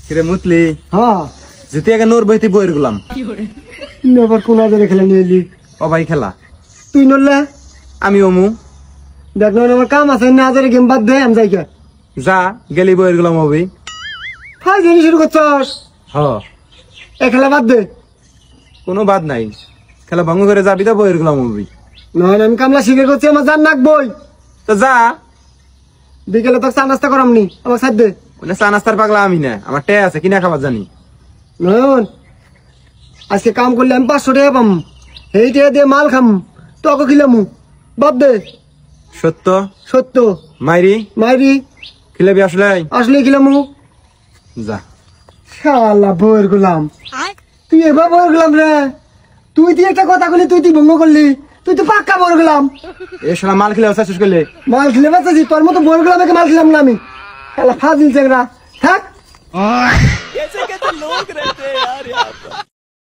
কিরে মুতলি হ্যাঁ যেতে আগে নোর বইতে বইয়ের গুলাম আবার কোন আদারে খেলা নিয়ে এলি ও ভাই খেলা তুই নড়লে আমি অমু দেখ না আমার কাম আছে না আদারে গেম বাদ দে আমি যাই কে যা গেলি বইয়ের গুলাম হবি হাই জিনিস শুরু করছস হ এ খেলা বাদ দে কোনো বাদ নাই খেলা ভঙ্গ করে যাবি তো বইয়ের গুলাম হবি নয় আমি কামলা শিখে করছি আমার জান নাক বই তো যা বিকেলে তো চা নাস্তা করামনি আমার সাথে দে বলে চা নাস্তার পাগলা আমি না আমার টে আছে কিনা খাবার জানি নয়ন আজকে কাম করলে আমি 500 টাকা পাম এই টাকা দিয়ে মাল খাম তোকে খিলামু বাদ দে সত্য সত্য মাইরি মাইরি খিলাবি আসলে আসলে খিলামু যা শালা বইয়ের গোলাম তুই এবার বইয়ের গোলাম রে তুই একটা কথা বলি তুই ভঙ্গ করলি তুই তো পাক্কা বইয়ের গোলাম এ শালা মাল খিলে শেষ করলে মাল খেলে বাঁচাছি তোর মতো বইয়ের গোলামকে মাল খেলাম না আমি শালা ফাজিল চেংরা থাক